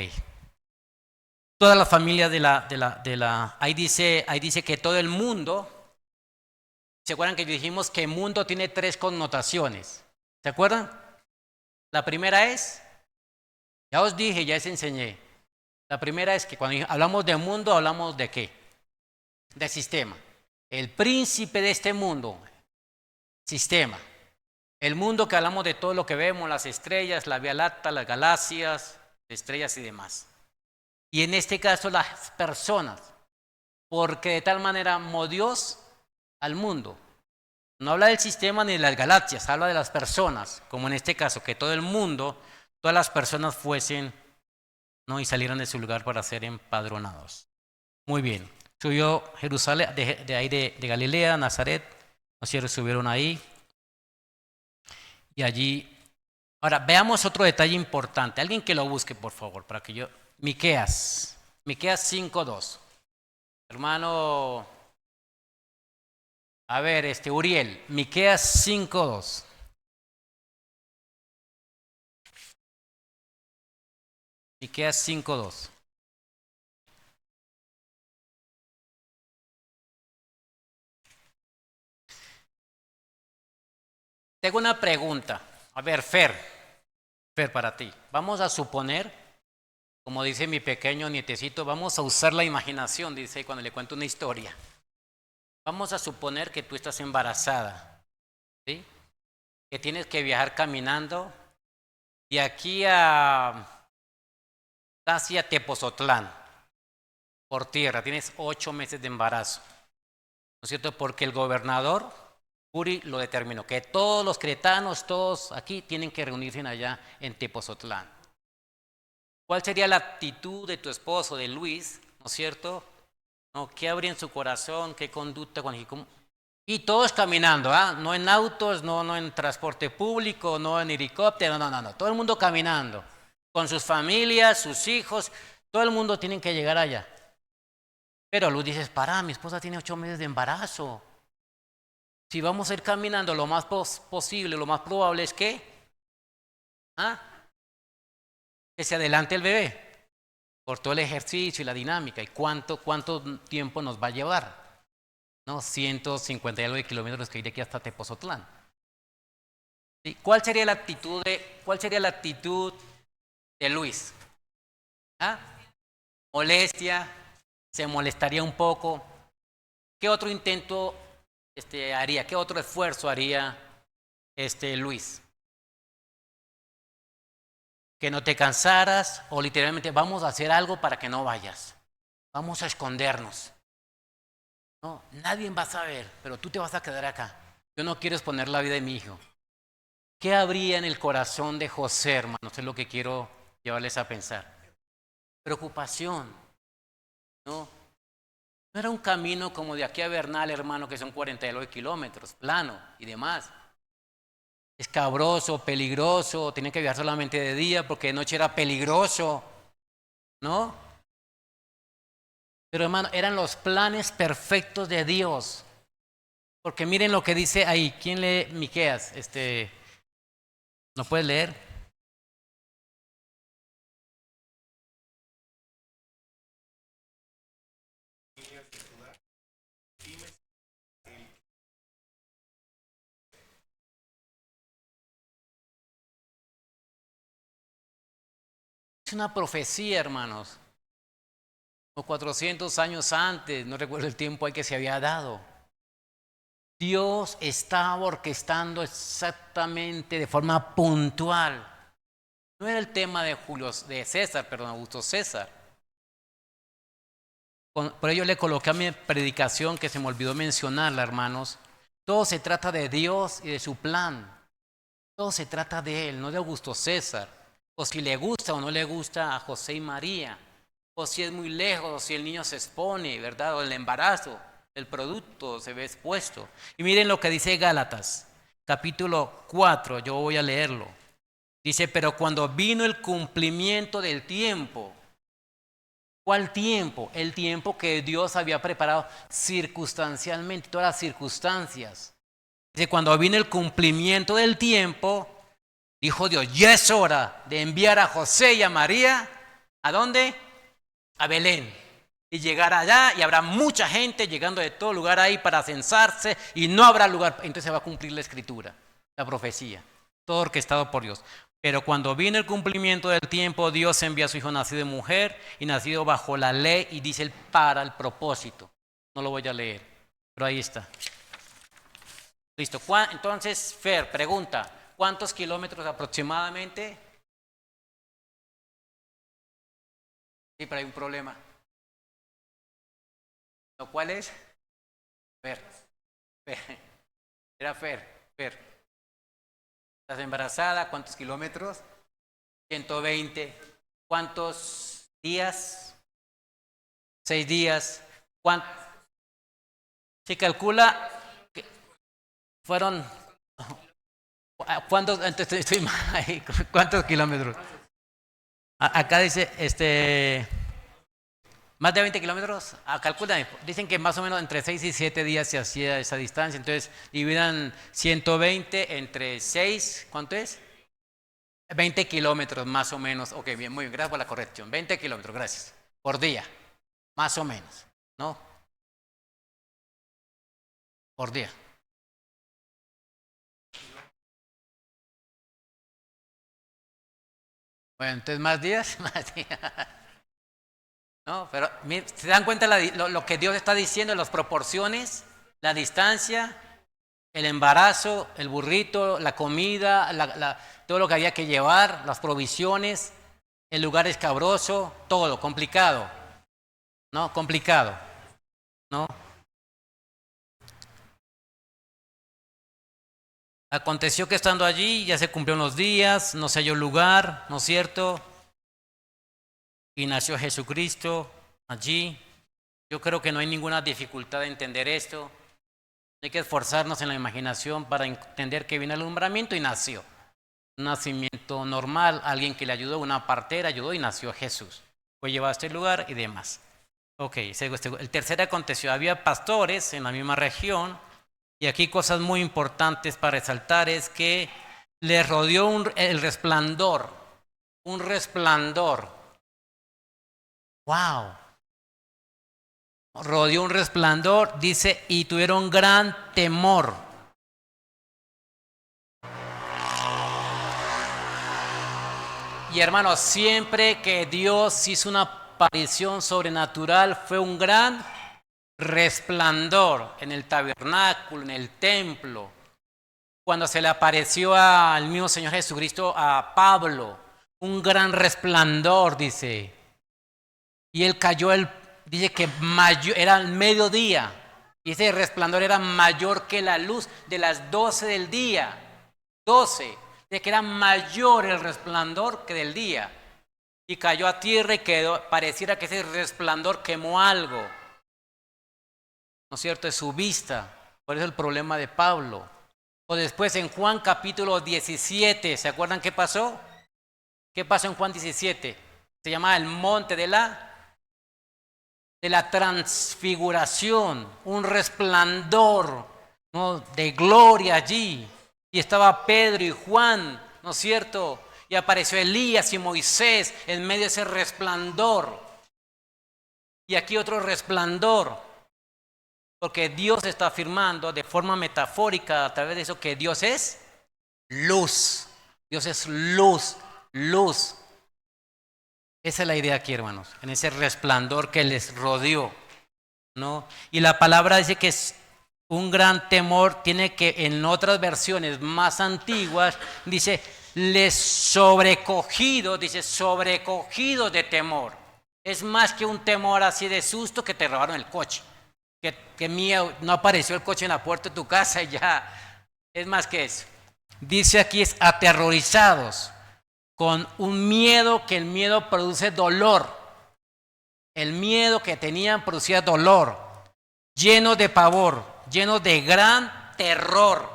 Toda la familia ahí dice que todo el mundo. ¿Se acuerdan que dijimos que mundo tiene tres connotaciones? ¿Se acuerdan? La primera es, ya os dije, ya os enseñé. La primera es que cuando hablamos de mundo, hablamos de ¿qué? De sistema. El príncipe de este mundo, sistema. El mundo que hablamos de todo lo que vemos, las estrellas, la Vía Láctea, las galaxias, estrellas y demás. Y en este caso las personas, porque de tal manera amó Dios al mundo. No habla del sistema ni de las galaxias, habla de las personas, como en este caso, que todo el mundo, todas las personas fuesen, ¿no? Y salieran de su lugar para ser empadronados. Muy bien. Subió Jerusalén, de ahí de Galilea, Nazaret, los cielos subieron ahí. Y allí. Ahora, veamos otro detalle importante. Alguien que lo busque, por favor, para que yo. Miqueas 5:2. Hermano. A ver, Uriel, Miqueas 5:2. Miqueas 5:2. Tengo una pregunta. A ver, Fer, para ti. Vamos a suponer, como dice mi pequeño nietecito, vamos a usar la imaginación, dice cuando le cuento una historia. Vamos a suponer que tú estás embarazada, ¿sí? Que tienes que viajar caminando de aquí casi a Tepozotlán, por tierra, tienes 8 meses de embarazo, ¿no es cierto? Porque el gobernador Curi lo determinó, que todos los cretanos, todos aquí, tienen que reunirse allá en Tepozotlán. ¿Cuál sería la actitud de tu esposo, de Luis, ¿no es cierto? ¿No? ¿Qué habría en su corazón? ¿Qué conducta? Y todos caminando, ¿ah? No en autos, no en transporte público, no en helicóptero, no. Todo el mundo caminando, con sus familias, sus hijos, todo el mundo tiene que llegar allá. Pero Luz dices, mi esposa tiene 8 meses de embarazo. Si vamos a ir caminando, lo más posible, lo más probable es que se adelante el bebé por todo el ejercicio y la dinámica. ¿Y cuánto tiempo nos va a llevar? ¿No? 150 y algo de kilómetros que ir de aquí hasta Tepozotlán. ¿Sí? ¿Cuál sería la actitud de Luis? Molestia, se molestaría un poco. ¿Qué otro intento haría? ¿Qué otro esfuerzo haría Luis? Que no te cansaras o literalmente vamos a hacer algo para que no vayas. Vamos a escondernos. No, nadie va a saber, pero tú te vas a quedar acá. Yo no quiero exponer la vida de mi hijo. ¿Qué habría en el corazón de José, hermano? Eso es lo que quiero llevarles a pensar. Preocupación. No era un camino como de aquí a Bernal, hermano, que son 49 kilómetros, plano y demás. Escabroso, peligroso, tenía que viajar solamente de día porque de noche era peligroso, ¿no? Pero hermano, eran los planes perfectos de Dios. Porque miren lo que dice ahí. ¿Quién lee Miqueas? ¿No puedes leer? Es una profecía, hermanos. O 400 años antes, no recuerdo el tiempo ahí que se había dado. Dios estaba orquestando exactamente de forma puntual. No era el tema de Augusto César. Por ello le coloqué a mi predicación que se me olvidó mencionarla, hermanos. Todo se trata de Dios y de su plan. Todo se trata de Él, no de Augusto César. O si le gusta o no le gusta a José y María. O si es muy lejos, o si el niño se expone, ¿verdad? O el embarazo. el producto se ve expuesto. Y miren lo que dice Gálatas, capítulo 4, yo voy a leerlo. Dice, pero cuando vino el cumplimiento del tiempo. ¿Cuál tiempo? El tiempo que Dios había preparado circunstancialmente, todas las circunstancias. Dice, cuando vino el cumplimiento del tiempo, dijo Dios, ya es hora de enviar a José y a María, ¿a dónde? A Belén. Y llegar allá y habrá mucha gente llegando de todo lugar ahí para censarse y no habrá lugar. Entonces se va a cumplir la escritura, la profecía, todo orquestado por Dios. Pero cuando vino el cumplimiento del tiempo, Dios envía a su hijo nacido de mujer y nacido bajo la ley y dice él para el propósito. No lo voy a leer, pero ahí está. Listo. Entonces, Fer, pregunta, ¿cuántos kilómetros aproximadamente? Sí, pero hay un problema. ¿Lo cual es? Fer. Era Fer. ¿Estás embarazada? ¿Cuántos kilómetros? 120. ¿Cuántos días? 6 días. Se calcula que fueron... ¿Cuántos? Entonces estoy mal ahí. ¿Cuántos kilómetros? Acá dice, más de 20 kilómetros. Calculan, dicen que más o menos entre 6 y 7 días se hacía esa distancia. Entonces, dividan 120 entre 6. ¿Cuánto es? 20 kilómetros más o menos. Ok, bien, muy bien. Gracias por la corrección. 20 kilómetros, gracias. Por día. Más o menos. ¿No? Por día. Bueno, entonces más días. No, pero ¿se dan cuenta lo que Dios está diciendo, las proporciones, la distancia, el embarazo, el burrito, la comida, todo lo que había que llevar, las provisiones, el lugar escabroso, todo, complicado, ¿no? Complicado, ¿no? Aconteció que estando allí ya se cumplieron los días, no se halló lugar, ¿no es cierto? Y nació Jesucristo allí. Yo creo que no hay ninguna dificultad de entender esto. Hay que esforzarnos en la imaginación para entender que vino el alumbramiento y nació. Un nacimiento normal, alguien que le ayudó, una partera ayudó y nació Jesús. Fue llevado a este lugar y demás. Ok, el tercer aconteció. Había pastores en la misma región y aquí cosas muy importantes para resaltar es que le rodeó el resplandor. Un resplandor. ¡Wow! Rodeó un resplandor, dice, y tuvieron gran temor. Y hermanos, siempre que Dios hizo una aparición sobrenatural, fue un gran resplandor en el tabernáculo, en el templo. Cuando se le apareció al mismo Señor Jesucristo a Pablo, un gran resplandor, dice. Y él cayó, dice que era el mediodía. Y ese resplandor era mayor que la luz de las 12 del día. 12. De que era mayor el resplandor que del día. Y cayó a tierra y pareciera que ese resplandor quemó algo. ¿No es cierto? De su vista. Por eso el problema de Pablo. O después en Juan capítulo 17. ¿Se acuerdan qué pasó? ¿Qué pasó en Juan 17? Se llamaba el monte de la transfiguración, un resplandor, ¿no?, de gloria allí. Y estaba Pedro y Juan, ¿no es cierto? Y apareció Elías y Moisés en medio de ese resplandor. Y aquí otro resplandor, porque Dios está afirmando de forma metafórica a través de eso que Dios es luz. Dios es luz, luz. Esa es la idea aquí, hermanos, en ese resplandor que les rodeó, ¿no? Y la palabra dice que es un gran temor, tiene que en otras versiones más antiguas, dice, les sobrecogido, dice, sobrecogido de temor. Es más que un temor así de susto que te robaron el coche, que miedo, no apareció el coche en la puerta de tu casa y ya, es más que eso. Dice aquí es aterrorizados. Con un miedo, que el miedo produce dolor. El miedo que tenían producía dolor. llenos de pavor, llenos de gran terror.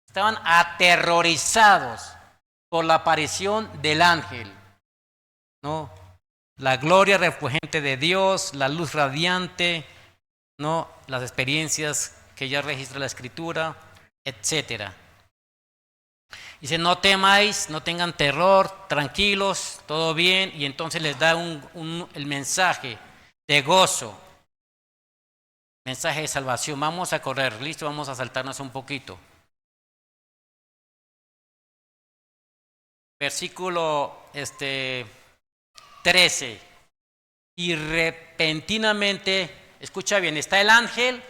Estaban aterrorizados por la aparición del ángel, ¿no? La gloria refulgente de Dios, la luz radiante, ¿no? Las experiencias que ya registra la Escritura, etcétera. Dice, no temáis, no tengan terror, tranquilos, todo bien, y entonces les da el mensaje de gozo, mensaje de salvación. Vamos a correr, listo, vamos a saltarnos un poquito. Versículo 13. Y repentinamente, escucha bien, está el ángel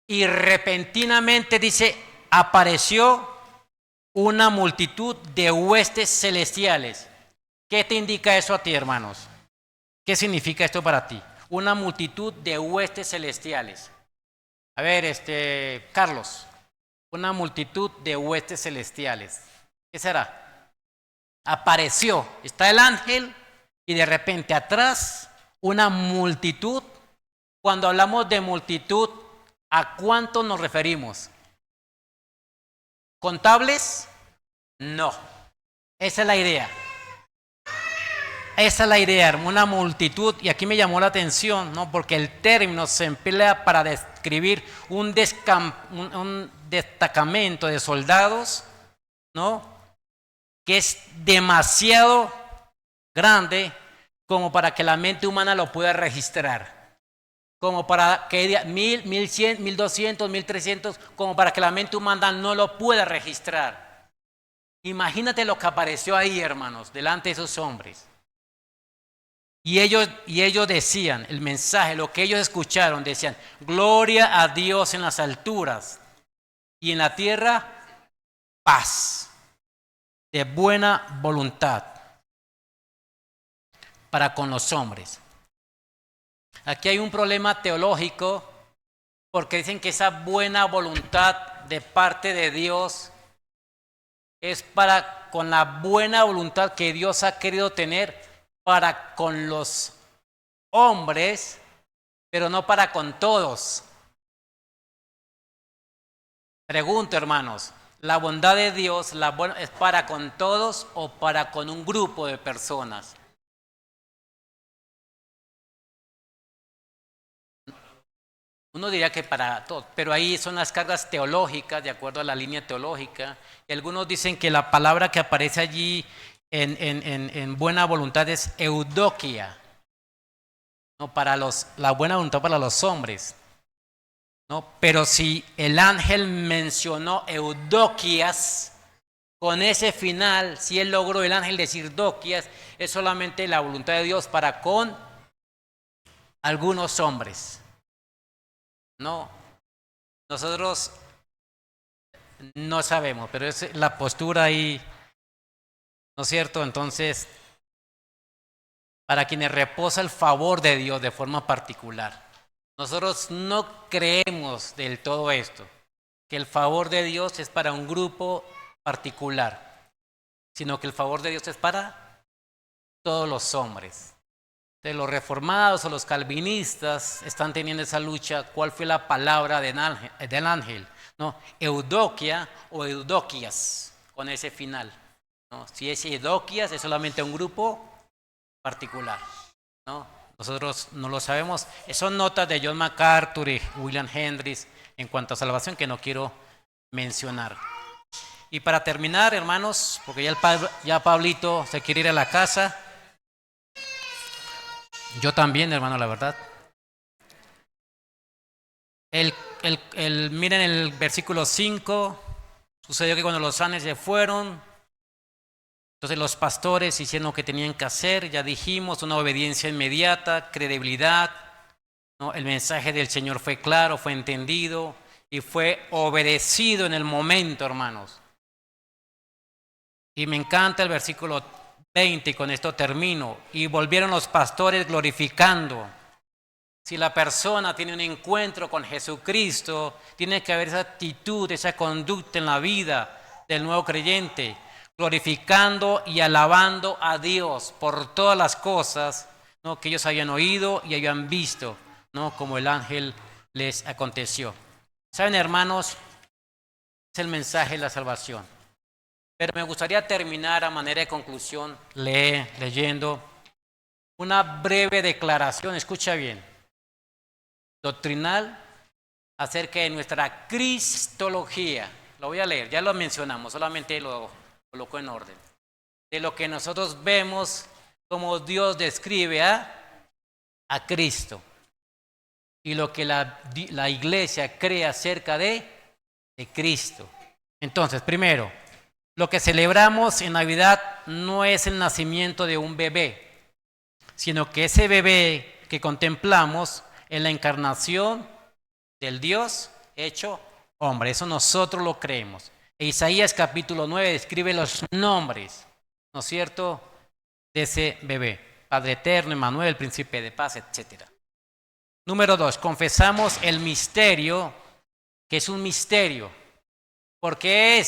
y repentinamente dice, apareció una multitud de huestes celestiales. ¿Qué te indica eso a ti, hermanos? ¿Qué significa esto para ti? Una multitud de huestes celestiales. A ver, Carlos, una multitud de huestes celestiales. ¿Qué será? Apareció, está el ángel y de repente atrás una multitud. Cuando hablamos de multitud, ¿a cuánto nos referimos? ¿Contables? No. Esa es la idea. Esa es la idea, una multitud, y aquí me llamó la atención, ¿no? Porque el término se emplea para describir un destacamento de soldados, ¿no? Que es demasiado grande como para que la mente humana lo pueda registrar. Como para que 1000, 1100, 1200, 1300, como para que la mente humana no lo pueda registrar. Imagínate lo que apareció ahí, hermanos, delante de esos hombres. Y ellos decían, el mensaje, lo que ellos escucharon, decían, gloria a Dios en las alturas y en la tierra, paz, de buena voluntad para con los hombres. Aquí hay un problema teológico porque dicen que esa buena voluntad de parte de Dios es para con la buena voluntad que Dios ha querido tener para con los hombres, pero no para con todos. Pregunto, hermanos, ¿la bondad de Dios es para con todos o para con un grupo de personas? Uno diría que para todos, pero ahí son las cargas teológicas, de acuerdo a la línea teológica. Y algunos dicen que la palabra que aparece allí en buena voluntad es eudokia, ¿no? La buena voluntad para los hombres, ¿no? Pero si el ángel mencionó eudokias, con ese final, si él logró el ángel decir doquias, es solamente la voluntad de Dios para con algunos hombres. No, nosotros no sabemos, pero es la postura ahí, ¿no es cierto? Entonces, para quienes reposa el favor de Dios de forma particular, nosotros no creemos del todo esto, que el favor de Dios es para un grupo particular, sino que el favor de Dios es para todos los hombres. De los reformados o los calvinistas están teniendo esa lucha. ¿Cuál fue la palabra del ángel? ¿No? Eudokia o eudokias, con ese final, ¿no? Si es eudokias, es solamente un grupo particular, ¿no? Nosotros no lo sabemos. Son notas de John MacArthur y William Hendricks en cuanto a salvación que no quiero mencionar. Y para terminar, hermanos, porque ya Pablito se quiere ir a la casa. Yo también, hermano, la verdad. Miren el versículo 5. Sucedió que cuando los ángeles se fueron, entonces los pastores hicieron lo que tenían que hacer. Ya dijimos, una obediencia inmediata, credibilidad, ¿no? El mensaje del Señor fue claro, fue entendido y fue obedecido en el momento, hermanos. Y me encanta el versículo 20, y con esto termino. Y volvieron los pastores glorificando. Si la persona tiene un encuentro con Jesucristo, tiene que haber esa actitud, esa conducta en la vida del nuevo creyente, glorificando y alabando a Dios por todas las cosas, ¿no? Que ellos habían oído y habían visto, ¿no? Como el ángel les aconteció. Saben, hermanos, es el mensaje de la salvación. Pero me gustaría terminar a manera de conclusión leyendo una breve declaración, escucha bien, doctrinal acerca de nuestra cristología. Lo voy a leer, ya lo mencionamos, solamente lo coloco en orden. De lo que nosotros vemos como Dios describe a Cristo y lo que la iglesia cree acerca de Cristo. Entonces, primero, lo que celebramos en Navidad no es el nacimiento de un bebé, sino que ese bebé que contemplamos es la encarnación del Dios hecho hombre. Eso nosotros lo creemos. Isaías capítulo 9 describe los nombres, ¿no es cierto?, de ese bebé. Padre eterno, Emmanuel, príncipe de paz, etc. Número 2, confesamos el misterio, que es un misterio, porque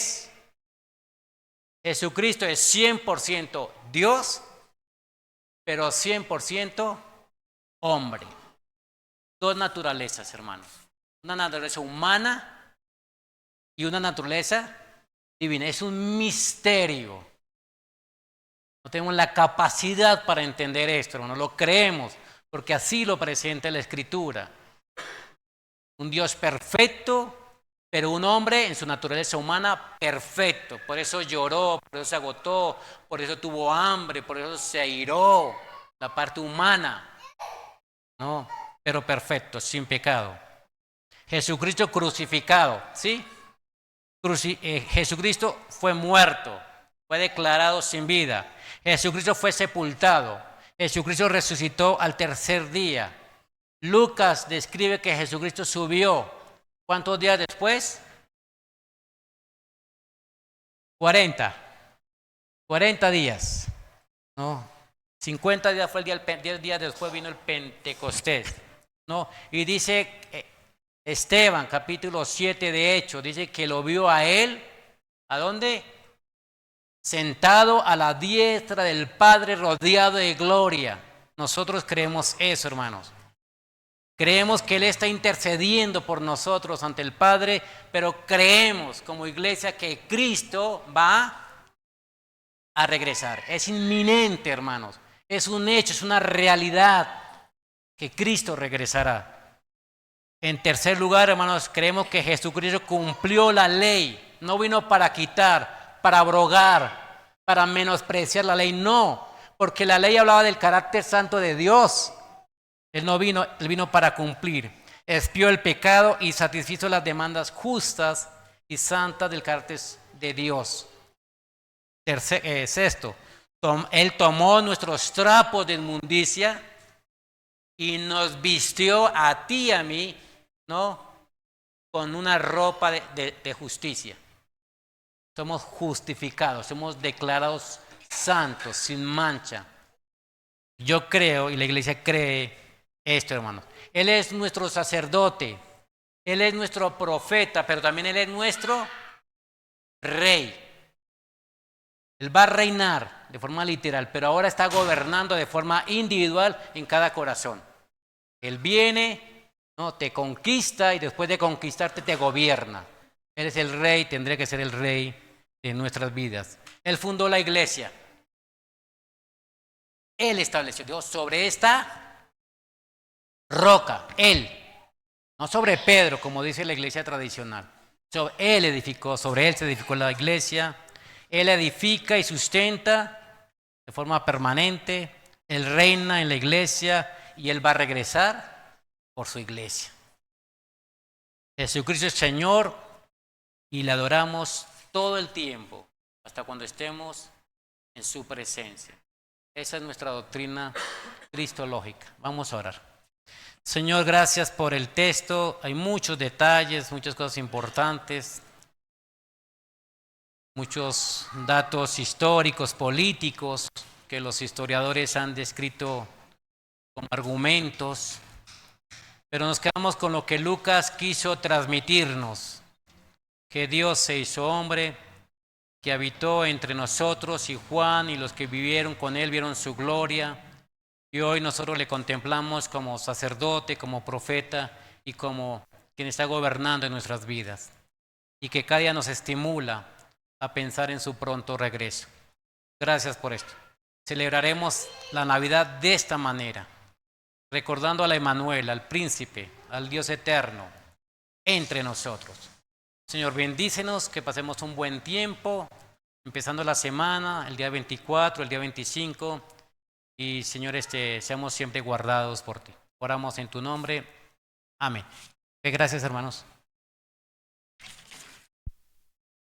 Jesucristo es 100% Dios, pero 100% hombre. Dos naturalezas, hermanos. Una naturaleza humana y una naturaleza divina. Es un misterio. No tenemos la capacidad para entender esto, hermanos. Lo creemos, porque así lo presenta la Escritura. Un Dios perfecto, pero un hombre en su naturaleza humana perfecto. Por eso lloró, por eso se agotó, por eso tuvo hambre, por eso se airó. La parte humana, ¿no? Pero perfecto, sin pecado. Jesucristo crucificado, ¿sí? Jesucristo fue muerto, fue declarado sin vida. Jesucristo fue sepultado. Jesucristo resucitó al tercer día. Lucas describe que Jesucristo subió. ¿Cuántos días después? 40 días. No, 50 días fue el día, 10 días después vino el Pentecostés. No, y dice Esteban, capítulo 7 de Hechos, dice que lo vio a él, ¿a dónde? Sentado a la diestra del Padre, rodeado de gloria. Nosotros creemos eso, hermanos. Creemos que Él está intercediendo por nosotros ante el Padre, pero creemos como iglesia que Cristo va a regresar. Es inminente, hermanos. Es un hecho, es una realidad que Cristo regresará. En tercer lugar, hermanos, creemos que Jesucristo cumplió la ley. No vino para quitar, para abrogar, para menospreciar la ley. No, porque la ley hablaba del carácter santo de Dios. Él vino para cumplir. Expió el pecado y satisfizo las demandas justas y santas del carácter de Dios. Sexto, Él tomó nuestros trapos de inmundicia y nos vistió a ti y a mí, ¿no?, con una ropa de justicia. Somos justificados, somos declarados santos, sin mancha. Yo creo, y la iglesia cree esto, hermanos. Él es nuestro sacerdote, Él es nuestro profeta, pero también Él es nuestro rey. Él va a reinar de forma literal, pero ahora está gobernando de forma individual en cada corazón. Él viene, ¿no?, te conquista y después de conquistarte te gobierna. Él es el rey, tendría que ser el rey de nuestras vidas. Él fundó la iglesia. Él estableció, Dios, sobre esta roca, Él, no sobre Pedro, como dice la iglesia tradicional. Él edificó, sobre Él se edificó la iglesia. Él edifica y sustenta de forma permanente. Él reina en la iglesia y Él va a regresar por su iglesia. Jesucristo es Señor y le adoramos todo el tiempo, hasta cuando estemos en su presencia. Esa es nuestra doctrina cristológica. Vamos a orar. Señor, gracias por el texto. Hay muchos detalles, muchas cosas importantes, muchos datos históricos, políticos, que los historiadores han descrito como argumentos, pero nos quedamos con lo que Lucas quiso transmitirnos, que Dios se hizo hombre, que habitó entre nosotros, y Juan y los que vivieron con Él vieron su gloria. Y hoy nosotros le contemplamos como sacerdote, como profeta, y como quien está gobernando en nuestras vidas, y que cada día nos estimula a pensar en su pronto regreso. Gracias por esto. Celebraremos la Navidad de esta manera, recordando al Emmanuel, al príncipe, al Dios eterno, entre nosotros. Señor, bendícenos, que pasemos un buen tiempo, empezando la semana, el día 24, el día 25, y Señor, seamos siempre guardados por ti. Oramos en tu nombre. Amén. Gracias, hermanos.